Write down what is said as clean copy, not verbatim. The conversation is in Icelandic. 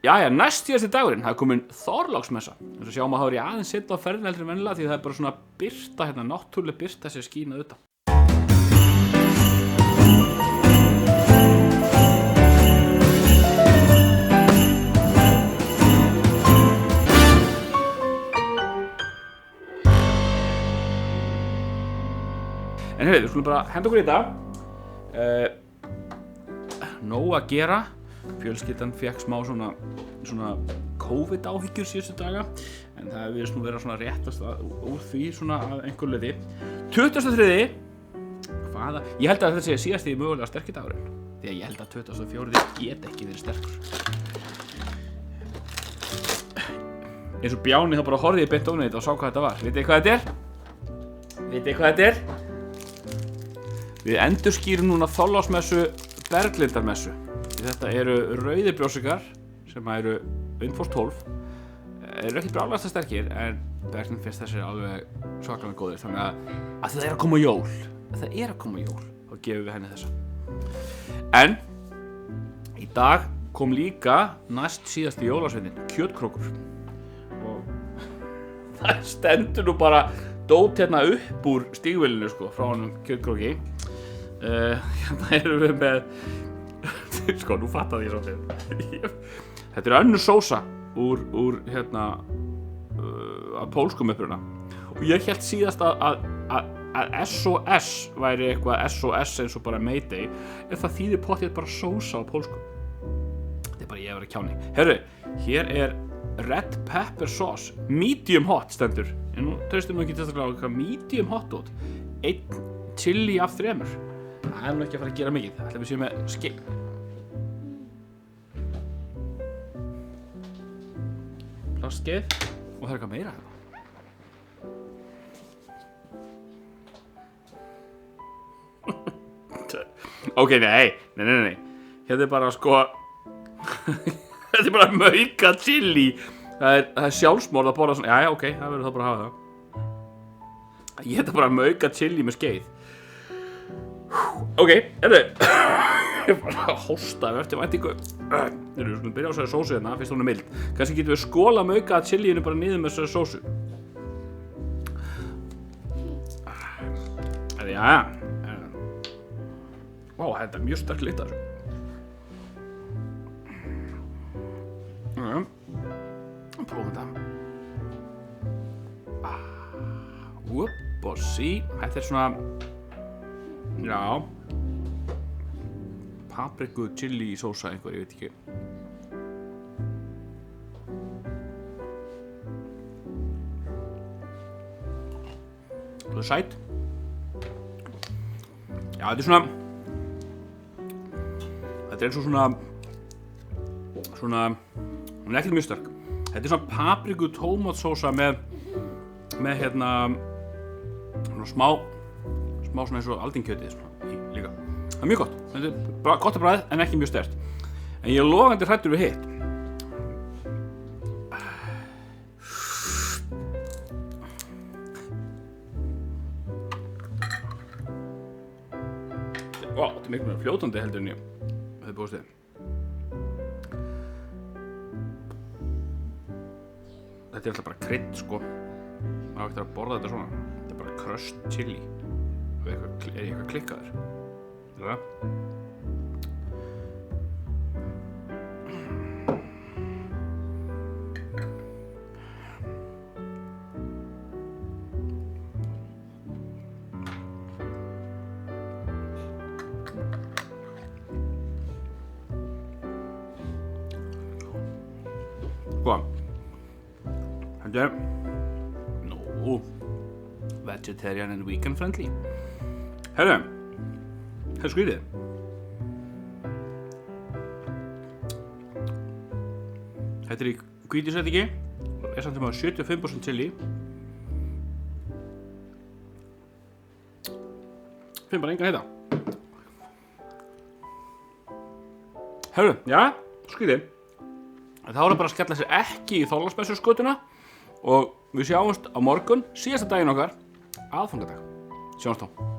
Jæja, næst síðasti dagurinn, það komin Þorláksmessa. Þess að sjáum að það ég aðeins setja á ferðin heldur en venjulega því það bara svona birta, hérna, náttúruleg birta sem skína auðvitað. En við skulum bara henda okkur í þetta. Nóg að gera. Fjölskyldan fekk smá svona COVID-áhyggjur síðustu daga. En það hefur nú verið svona réttast úr því svona að einhver leyti. 23. Hvaða? Ég held að þetta sé síðasti mögulega sterkir dagurinn. Því að ég held að 24. get ekki verið sterkur. Eins og Bjáni þá bara horfði ég beint ofan í þetta og sá hvað þetta var. Vitið hvað þetta er? Við endurskýrum núna Þorláksmessu Berglindarmessu. Þetta eru rauðir brjóstikar sem eru Undfors 12. Eru ekki bráðlega sterkir en Berglind finnst þessir alveg svakalega góðir. Þannig að það er að koma jól. Þá gefum við henni þessa. En í dag kom líka næst síðasti jólasveinninn, kjötkrókur. Og það stendur nú bara dót hérna upp úr stígvélinu sko, frá honum kjötkróki. Hérna erum við með sko, nú fattaði ég svolítið. Þetta er önnur sósa úr hérna af pólskum uppruna. Og ég hélt síðast að SOS væri eitthvað SOS eins og bara Mayday, en það þýðir pottþétt bara sósa á pólskum. Þetta er bara ég að vera kjáni. Heyrðu, hér er red pepper sauce, medium hot stendur. En nú treystum við ekki tilstaklega á hvað medium hot út. 1 chili af 3. Það er nú ekki að fara að gera mikið. Það ætlum við séum með skil. Plastgeið. Og það er eitthvað meira hérna. Ok, nei. Hérna er bara sko þetta er bara mauka chili. Það er sjálfsmorð að borða svona. Jæja, ok, það verður þá bara að hafa það. Ég þetta bara mauka chili með skeið. Ok, ég bara að hósta eftir væntingu. Við skulum byrja á þessari sósu hérna, fyrst hún er mild. Kannski getum við skóla mauka chiliinu bara niður með þessari sósu. Jæja. Vá, þetta er mjög sterk lykt af þessu. Prófum þetta. Og sí, þetta er svona, já, papriku chili sósa einhver, ég veit ekki. Það er sæt. Já, þetta er svona, þetta er eins og svona, hún er ekkert mjög sterk. Þetta er svona papriku tómatsósa með hérna, smá svona eins og aldínkjötið svona líka. Það er mjög gott. Þetta er gott að bragð en ekki mjög sterkt. En ég er logandi hræddur við hitt. Vá, þetta er miklu meira fljótandi heldur en ég hefði búist við. Þetta er alltaf bara krydd sko. Það er ekkert að borða þetta svona. Þetta er bara crushed chili. Er ég eitthvað klikkaður? Það. Sko. Þetta er vegetarian and vegan friendly. Herru, það er skrítið. Þetta er í hvítisætiki og er samt 75% chili. Finn bara engan heita. Herru, já, skrítið. Þá er það bara að skella sér ekki í Þorláksmessu skutuna og við sjáumst á morgun, síðasta daginn okkar, aðfangadag. Sjáumst þá.